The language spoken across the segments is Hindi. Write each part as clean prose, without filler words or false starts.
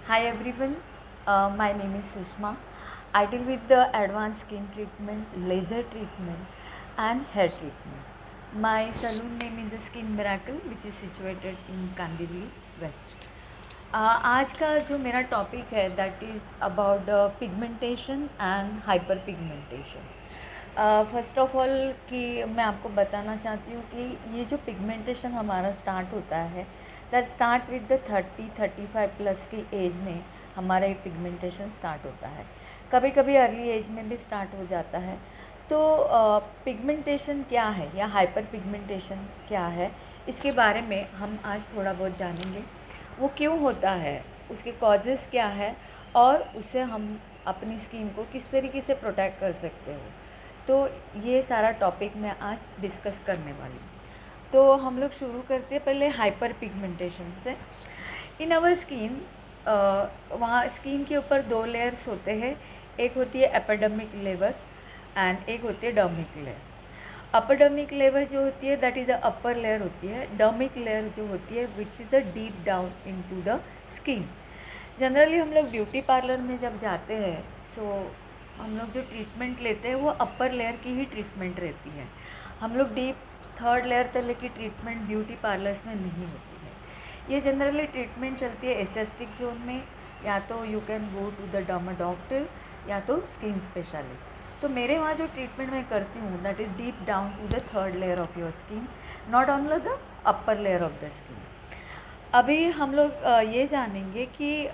Hi everyone, my name is Sushma. I deal with the advanced skin treatment, laser treatment and hair treatment. My salon name is the Skin Miracle which is situated in Kandivali West. आज का जो मेरा टॉपिक है that is about pigmentation and hyper pigmentation. First of all कि मैं आपको बताना चाहती हूँ कि ये जो पिगमेंटेशन हमारा स्टार्ट होता है that start with the 30-35 plus की एज में हमारा ये पिगमेंटेशन स्टार्ट होता है। कभी कभी अर्ली एज में भी स्टार्ट हो जाता है। तो पिगमेंटेशन क्या है या हाइपर पिगमेंटेशन क्या है, इसके बारे में हम आज थोड़ा बहुत जानेंगे। वो क्यों होता है, उसके कॉजेज़ क्या है और उससे हम अपनी स्किन को किस तरीके से प्रोटेक्ट कर सकते हो। तो ये सारा टॉपिक मैं आज डिस्कस करने वाली हूँ। तो हम लोग शुरू करते हैं पहले हाइपर पिगमेंटेशन से। इन आवर स्किन, वहाँ स्किन के ऊपर दो लेयर्स होते हैं। एक होती है एपिडर्मिक लेयर एंड एक होती है डर्मिक लेयर। अपिडर्मिक लेयर जो होती है that is the upper layer होती है। डर्मिक लेयर जो होती है विच is the deep down into the skin. Generally हम लोग ब्यूटी पार्लर में जब जाते हैं सो हम लोग जो ट्रीटमेंट लेते हैं वो अपर लेयर की ही ट्रीटमेंट रहती है। हम लोग डीप थर्ड लेयर तक की ट्रीटमेंट ब्यूटी पार्लर्स में नहीं होती है। ये जनरली ट्रीटमेंट चलती है एस्थेटिक जोन में, या तो you can go to the derma doctor या तो स्किन स्पेशलिस्ट। तो मेरे वहाँ जो ट्रीटमेंट मैं करती हूँ that is deep down to the third layer of your skin, not only the upper layer of the skin. अभी हम लोग ये जानेंगे कि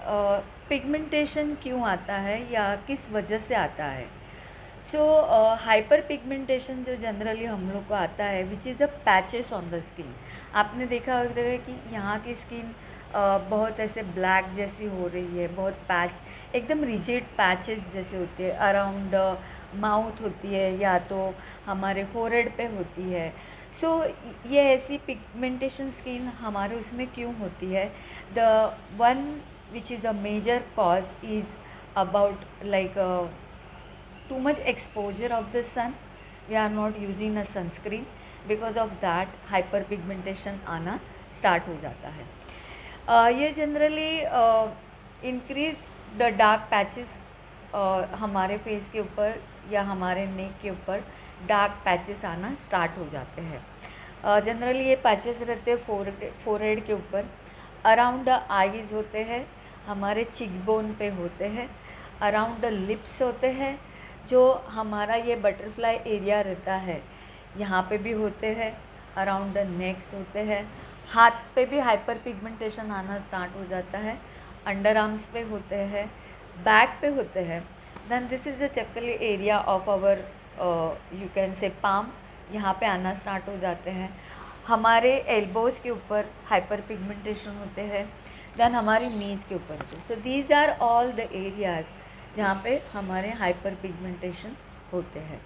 पिगमेंटेशन क्यों आता है या किस वजह से आता है। सो हाइपर पिगमेंटेशन जो जनरली हम लोग को आता है विच is the patches on the skin. आपने देखा होगा कि यहाँ की स्किन बहुत ऐसे ब्लैक जैसी हो रही है, बहुत पैच एकदम रिजिड पैचेस जैसे होती है, अराउंड माउथ होती है या तो हमारे फोरहेड पे होती है। सो ये ऐसी पिगमेंटेशन स्किन हमारे उसमें क्यों होती है। The one which is the major cause is about like too much exposure of the sun. We are not using a sunscreen, because of that hyperpigmentation आना स्टार्ट हो जाता है। ये generally increase the dark patches हमारे फेस के ऊपर या हमारे नेक के ऊपर डार्क पैचेस आना स्टार्ट हो जाते हैं। जनरली ये पैचेस रहते हैं फोरहेड के ऊपर, अराउंड द आईज होते हैं, हमारे चिकबोन पे होते हैं, अराउंड द लिप्स होते हैं, जो हमारा ये बटरफ्लाई एरिया रहता है यहाँ पे भी होते हैं, अराउंड द नेक्स होते हैं, हाथ पे भी हाइपर पिगमेंटेशन आना स्टार्ट हो जाता है, अंडर आर्म्स पे होते हैं, बैक पे होते हैं। देन दिस इज़ द चक्कली area of our you can say palm, यहाँ पे आना स्टार्ट हो जाते हैं। हमारे एल्बोज के ऊपर हाइपर पिगमेंटेशन होते हैं, देन हमारी नीज़ के ऊपर होते हैं। So these are all the areas जहाँ पे हमारे हाइपर पिगमेंटेशन होते हैं।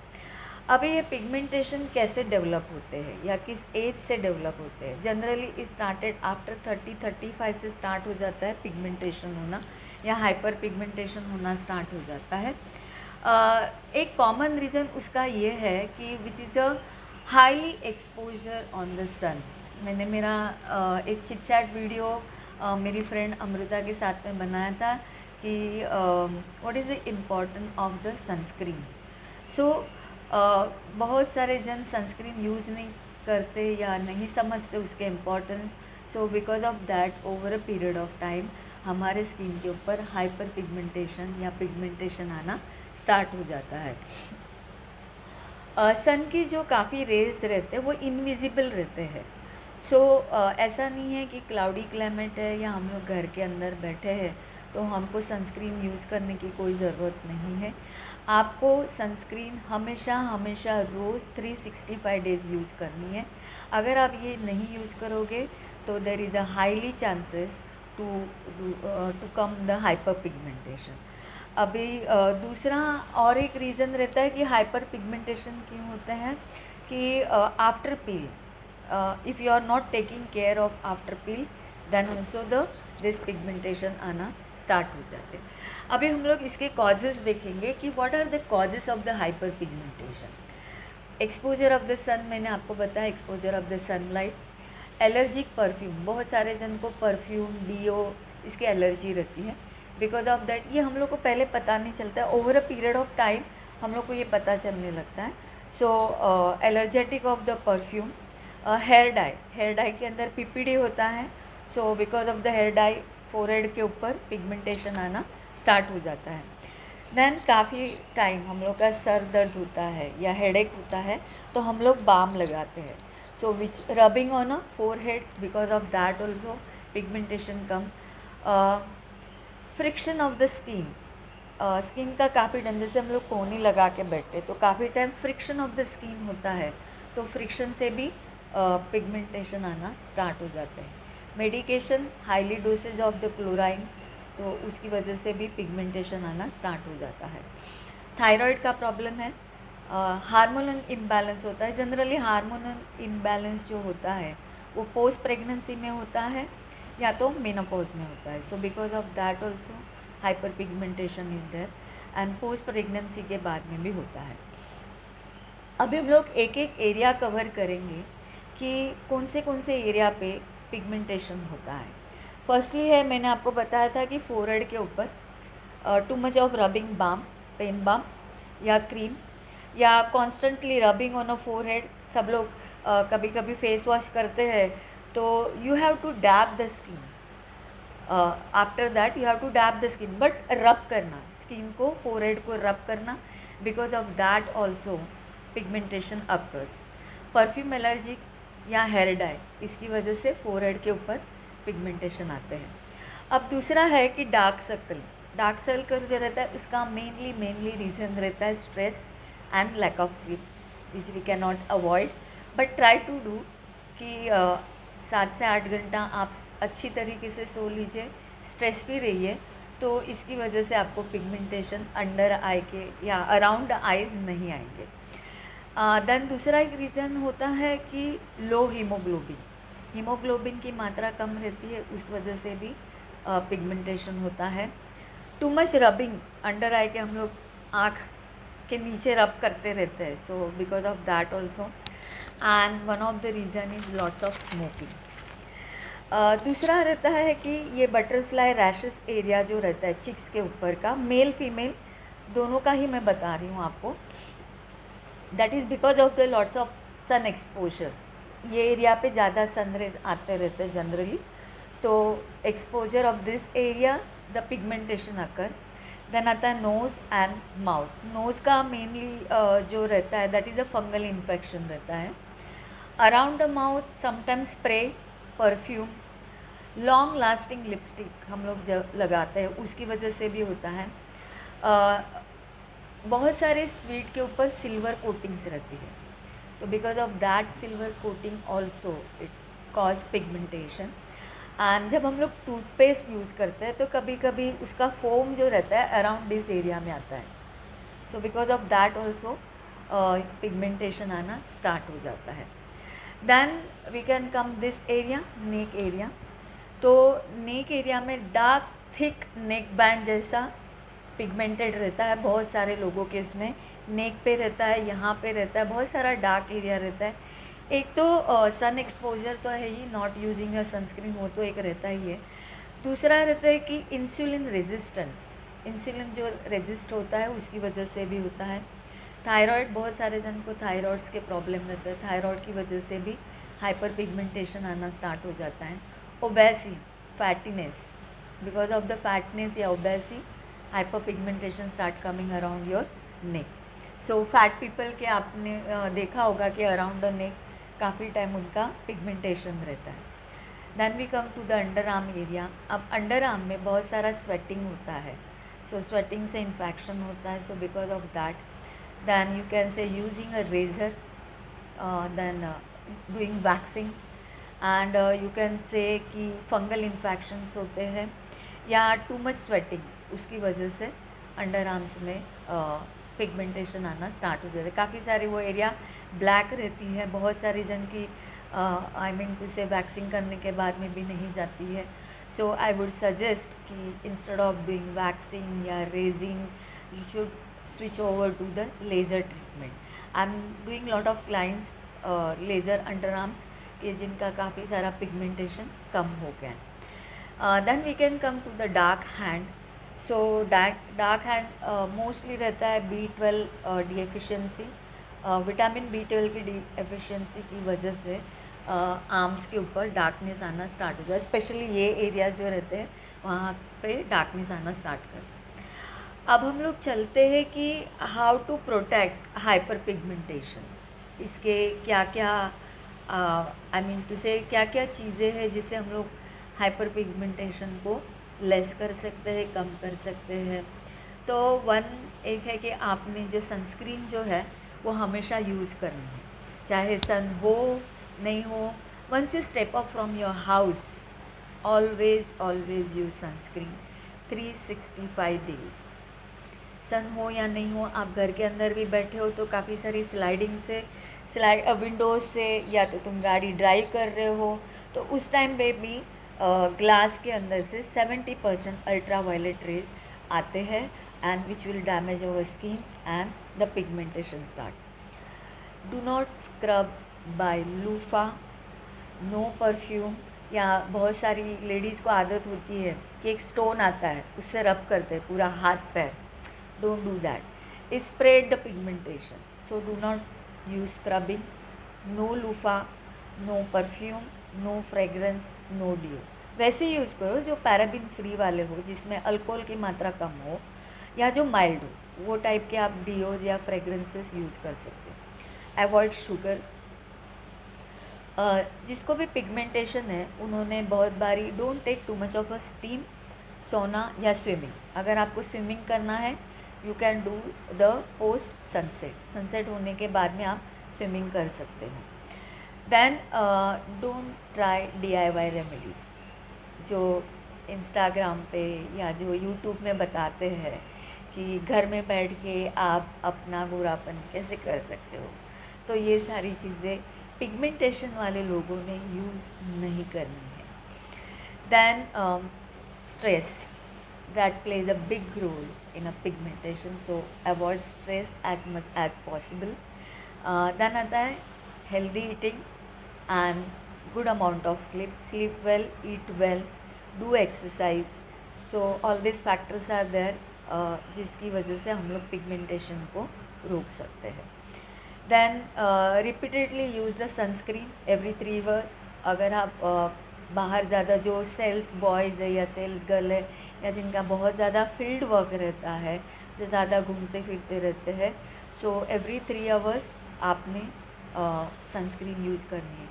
अभी ये पिगमेंटेशन कैसे डेवलप होते हैं या किस एज से डेवलप होते हैं। जनरली इट स्टार्टेड आफ्टर 30-35 से स्टार्ट हो जाता है पिगमेंटेशन होना या हाइपर पिगमेंटेशन होना स्टार्ट हो जाता है। एक कॉमन रीज़न उसका ये है कि which is a highly exposure on the sun. मैंने मेरा एक चिट चैट वीडियो मेरी फ्रेंड अमृता के साथ में बनाया था कि what is the importance of the sunscreen. So बहुत सारे जन सनस्क्रीन यूज़ नहीं करते या नहीं समझते उसके importance. So because of that over a period of time हमारे स्किन के ऊपर हाइपर पिगमेंटेशन या पिगमेंटेशन आना स्टार्ट हो जाता है। सन की जो काफ़ी रेज रहते हैं वो इनविजिबल रहते हैं। सो ऐसा नहीं है कि क्लाउडी क्लाइमेट है या हम लोग घर के अंदर बैठे हैं तो हमको सनस्क्रीन यूज़ करने की कोई ज़रूरत नहीं है। आपको सनस्क्रीन हमेशा हमेशा रोज़ 365 डेज़ यूज़ करनी है। अगर आप ये नहीं यूज़ करोगे तो there is a highly chances to come the hyper pigmentation. अभी दूसरा और एक रीज़न रहता है कि हाइपर पिगमेंटेशन क्यों होते हैं कि after peel, if you are not taking care of after peel then also this pigmentation आना स्टार्ट हो जाते हैं। अभी हम लोग इसके कॉजेज़ देखेंगे कि what are the causes of the hyper pigmentation. Exposure of the sun, मैंने आपको बताया exposure of the sunlight. Allergic perfume, बहुत सारे जन को परफ्यूम डिओ इसकी एलर्जी रहती है। बिकॉज ऑफ दैट ये हम लोग को पहले पता नहीं चलता है, over a period of time हम लोग को ये पता चलने लगता है. So allergetic of the perfume. Hair dye के अंदर पीपीडी होता है. So because of the hair dye forehead के ऊपर पिगमेंटेशन आना स्टार्ट हो जाता है. देन काफ़ी टाइम हम लोग का सर दर्द होता है या हेडेक होता है तो हम लोग बाम लगाते हैं. So which rubbing on a forehead, because of that also pigmentation come. Friction of the skin. Skin का काफ़ी टाइम, जैसे हम लोग कोहनी लगा के बैठते तो काफ़ी time friction of the skin होता है, तो फ्रिक्शन से भी पिगमेंटेशन आना स्टार्ट हो जाते हैं. Medication, highly dosage of the chlorine, तो उसकी वजह से भी पिगमेंटेशन आना स्टार्ट हो जाता है. थायराइड का प्रॉब्लम है. हार्मोनल इम्बैलेंस होता है. जनरली हार्मोनल इम्बैलेंस जो होता है वो पोस्ट प्रेगनेंसी में होता है या तो मेनोपॉज में होता है. So because of that also hyper pigmentation is there and post pregnancy के बाद में भी होता है. अभी हम लोग एक एक एरिया कवर करेंगे कि कौन से एरिया पे पिगमेंटेशन होता है. फर्स्टली है, मैंने आपको बताया था कि फोरहेड के ऊपर too much of rubbing balm, pain balm या क्रीम या constantly rubbing on a forehead. सब लोग कभी कभी फेस वॉश करते हैं तो you have to dab the skin. After that you have to dab the skin, but rub करना स्किन को, फोरहेड को रब करना, because of that also pigmentation occurs. Perfume allergic या हेयर डाई, इसकी वजह से फोरहेड के ऊपर पिगमेंटेशन आते हैं. अब दूसरा है कि डार्क सर्कल. डार्क सर्कल जो रहता है उसका मेनली रीज़न रहता है stress and lack of sleep, which we can not avoid, but try to do कि 7 से 8 घंटा आप अच्छी तरीके से सो लीजिए, स्ट्रेस भी रहिए, तो इसकी वजह से आपको पिगमेंटेशन अंडर आई के या अराउंड आइज नहीं आएंगे. देन दूसरा एक रीज़न होता है कि लो हीमोग्लोबिन. हीमोग्लोबिन की मात्रा कम रहती है, उस वजह से भी पिगमेंटेशन होता है. टू मच रबिंग, अंडर आई के हम लोग आँख के नीचे रब करते रहते हैं, सो because of that also. And one of the reason is lots of smoking. दूसरा रहता है कि ये बटरफ्लाई रैशेस एरिया जो रहता है चिक्स के ऊपर का, मेल फीमेल दोनों का ही मैं बता रही हूँ आपको. That is because of the lots of sun exposure. ये एरिया पे ज़्यादा सन रेज आते रहते हैं जनरली, तो exposure of this area the pigmentation occur. Then आता है नोज़ एंड माउथ. नोज़ का मेनली जो रहता है that is a fungal infection रहता है. Around the mouth sometimes spray, perfume, long lasting lipstick हम लोग जब लगाते हैं उसकी वजह से भी होता है. बहुत सारे स्वीट के ऊपर सिल्वर कोटिंग्स रहती है, तो because of that silver coating also it cause pigmentation. And जब हम लोग टूथपेस्ट यूज़ करते हैं तो कभी कभी उसका फोम जो रहता है अराउंड दिस एरिया में आता है, so because of that also pigmentation आना स्टार्ट हो जाता है. Then we can come this area, neck area. So neck area में डार्क थिक नेक बैंड जैसा पिगमेंटेड रहता है. बहुत सारे लोगों के इसमें नेक पे रहता है, यहाँ पे रहता है, बहुत सारा डार्क एरिया रहता है. एक तो सन एक्सपोजर तो है ही, नॉट यूजिंग अ सनस्क्रीन, वो तो एक रहता ही है. दूसरा रहता है कि इंसुलिन रेजिस्टेंस. इंसुलिन जो रेजिस्ट होता है उसकी वजह से भी होता है. थायराइड, बहुत सारे जन को थायराइड्स के प्रॉब्लम रहते हैं, थायराइड की वजह से भी हाइपर पिगमेंटेशन आना स्टार्ट हो जाता है. Obese, fattiness, because of the fatness या obese hyper pigmentation start coming around your neck. So fat people के आपने देखा होगा कि अराउंड द नेक काफ़ी टाइम उनका पिगमेंटेशन रहता है. Then we come to the under arm area. अब अंडर आर्म में बहुत सारा स्वेटिंग होता है, सो स्वेटिंग से इन्फेक्शन होता है. So because of that then you can say using a razor, then doing waxing, and you can say कि फंगल इन्फेक्शंस होते हैं या टू मच स्वेटिंग, उसकी वजह से अंडर आर्म्स में पिगमेंटेशन आना स्टार्ट हो जाता है. काफ़ी सारी वो एरिया ब्लैक रहती है, बहुत सारी जन की I mean to say waxing करने के बाद में भी नहीं जाती है. सो आई वुड सजेस्ट कि इंस्टेड ऑफ डूइंग वैक्सिंग या razing you should switch over to the laser treatment. I am doing lot of clients laser under arms के जिनका काफ़ी सारा पिगमेंटेशन कम हो गया है. Then we can come to the dark hand. So dark hand mostly रहता है B12 डिफिशिएंसी, विटामिन B12 की डिफिशिएंसी की वजह से आर्म्स के ऊपर डार्कनेस आना स्टार्ट हो जाए, स्पेशली ये एरिया जो रहते हैं वहाँ पे डार्कनेस आना स्टार्ट करते हैं। अब हम लोग चलते हैं कि how to protect hyper pigmentation, इसके क्या क्या आई मीन टू से क्या क्या चीज़ें हैं जिससे हम लोग हाइपर पिगमेंटेशन को लेस कर सकते हैं, कम कर सकते हैं। तो एक है कि आपने जो सनस्क्रीन जो है वो हमेशा यूज़ करनी है, चाहे सन हो नहीं हो। Once you step up from your house, always use sunscreen 365 days. Sun हो या नहीं हो, आप घर के अंदर भी बैठे हो तो काफ़ी सारी विंडोज से, या तो तुम गाड़ी ड्राइव कर रहे हो तो उस टाइम पे भी ग्लास के अंदर से 70% अल्ट्रा वायलेट रेज आते हैं, and which will damage our skin and the pigmentation start. Do not scrub by loofah, no perfume. या बहुत सारी लेडीज़ को आदत होती है कि एक स्टोन आता है उससे रब करते हैं पूरा हाथ पैर। Don't do that. Spread the pigmentation. So do not use scrubbing. No loofah, no perfume, no fragrance, no deo. वैसे यूज़ करो जो पैराबिन फ्री वाले हो, जिसमें अल्कोहल की मात्रा कम हो, या जो माइल्ड हो, वो टाइप के आप डिओज या फ्रेगरेंसेस यूज़ कर सकते हो। Avoid sugar. जिसको भी पिगमेंटेशन है उन्होंने बहुत बारी don't take too much of a steam, sauna या स्विमिंग। अगर आपको स्विमिंग करना है you can do the post sunset, sunset होने के बाद में आप स्विमिंग कर सकते हो। Then don't try DIY remedies जो इंस्टाग्राम पे या जो यूट्यूब में बताते हैं कि घर में बैठ के आप अपना गोरापन कैसे कर सकते हो। तो ये सारी चीज़ें पिगमेंटेशन वाले लोगों ने यूज़ नहीं करनी है। Then stress, that plays a big role in a pigmentation, so avoid stress as much as possible. Then आता है healthy eating and good amount of sleep well, eat well, do exercise. So all these factors are there जिसकी वजह से हम लोग पिगमेंटेशन को रोक सकते हैं। Then repeatedly use the sunscreen every 3 hours. अगर आप बाहर ज़्यादा जो सेल्स बॉयज़ है या सेल्स गर्ल है या जिनका बहुत ज़्यादा फील्ड वर्क रहता है, जो ज़्यादा घूमते फिरते रहते हैं, सो एवरी 3 आवर्स आपने सनस्क्रीन यूज़ करनी है।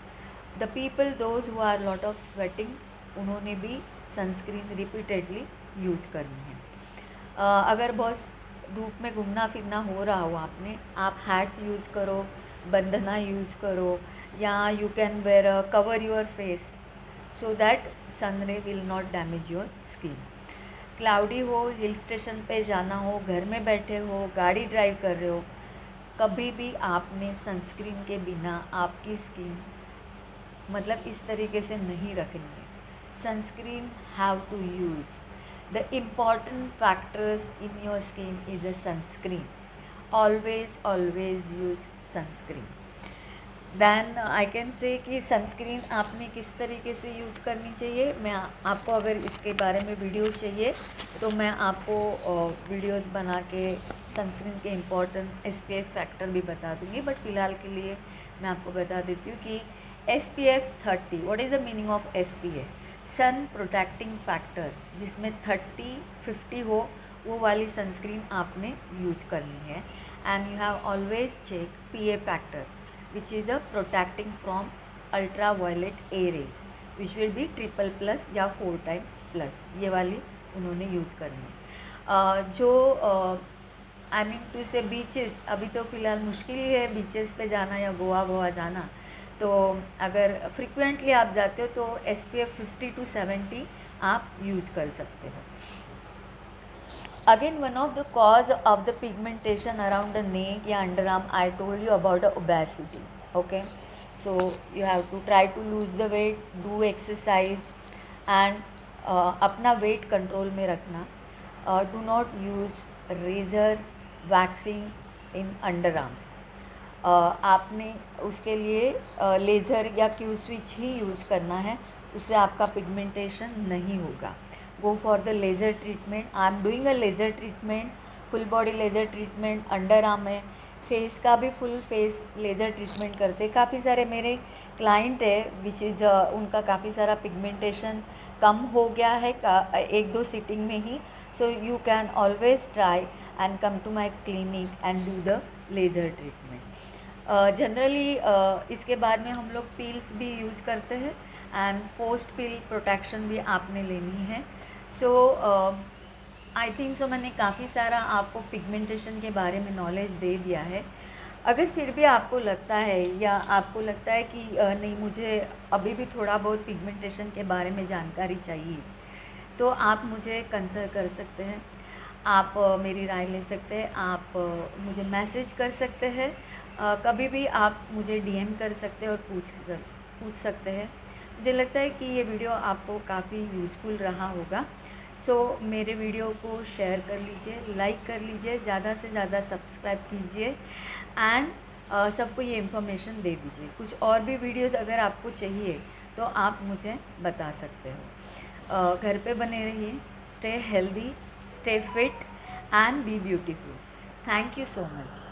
The people those who are lot of sweating, उन्होंने भी सनस्क्रीन रिपीटेडली यूज़ करनी है। अगर बहुत धूप में घूमना फिरना हो रहा हो आपने, आप हैट्स यूज़ करो, बंदना यूज़ करो, या you can wear cover your face so that sun ray will not damage your skin. Cloudy हो, हिल स्टेशन पे जाना हो, घर में बैठे हो, गाड़ी ड्राइव कर रहे हो, कभी भी आपने सनस्क्रीन के बिना आपकी स्किन मतलब इस तरीके से नहीं रखनी है। Sunscreen have to use. The important factors in your skin is a sunscreen. Always use sunscreen. Then I can say कि सनस्क्रीन आपने किस तरीके से यूज़ करनी चाहिए। मैं आपको अगर इसके बारे में वीडियो चाहिए तो मैं आपको वीडियोस बना के सनस्क्रीन के इम्पोर्टेंस SPF फैक्टर भी बता दूँगी, बट फ़िलहाल के लिए मैं आपको बता देती हूँ कि SPF 30, what is the meaning of SPF? Sun protecting factor, जिसमें 30-50 हो, वो वाली सनस्क्रीन आपने यूज़ करनी है। And you have always check PA factor which is a protecting from ultra violet A rays which will be triple+ या 4 टाइम+, ये वाली उन्होंने यूज़ करनी है। जो आई मीन टू से बीचेस, अभी तो फ़िलहाल मुश्किल ही है बीचेस पे जाना या गोवा जाना, तो अगर फ्रिक्वेंटली आप जाते हो तो SPF 50 to 70 आप यूज़ कर सकते हो। Again one of the cause of the pigmentation around the neck या under arm, I told you about the obesity. Okay, so you have to try to lose the weight, do exercise and अपना वेट कंट्रोल में रखना। Do not use razor waxing in under arms. आपने उसके लिए लेज़र या क्यू स्विच ही यूज़ करना है, उससे आपका पिगमेंटेशन नहीं होगा। go for the laser treatment. I am doing a laser treatment, full body laser treatment, under arm में फेस का भी फुल फेस लेज़र ट्रीटमेंट करते. काफ़ी सारे मेरे क्लाइंट है विच इज़ उनका काफ़ी सारा पिगमेंटेशन कम हो गया है एक दो सिटिंग में ही. So you can always try and come to my clinic and do the laser treatment. Generally इसके बाद में हम लोग पील्स भी यूज़ करते हैं एंड पोस्ट पील प्रोटेक्शन भी आपने लेनी है. सो आई थिंक सो मैंने काफ़ी सारा आपको पिगमेंटेशन के बारे में नॉलेज दे दिया है. अगर फिर भी आपको लगता है या आपको लगता है कि नहीं मुझे अभी भी थोड़ा बहुत पिगमेंटेशन के बारे में जानकारी चाहिए, तो आप मुझे कंसल्ट कर सकते हैं. आप मेरी राय ले सकते हैं. आप मुझे मैसेज कर सकते हैं. कभी भी आप मुझे डीएम कर सकते हैं और पूछ सकते हैं. मुझे लगता है कि ये वीडियो आपको काफ़ी यूज़फुल रहा होगा. सो मेरे वीडियो को शेयर कर लीजिए, लाइक कर लीजिए, ज़्यादा से ज़्यादा सब्सक्राइब कीजिए एंड सबको ये इन्फॉर्मेशन दे दीजिए. कुछ और भी वीडियोस अगर आपको चाहिए तो आप मुझे बता सकते हो. घर पे बने रहिए. Stay healthy, stay fit and B beautiful. Thank you so much.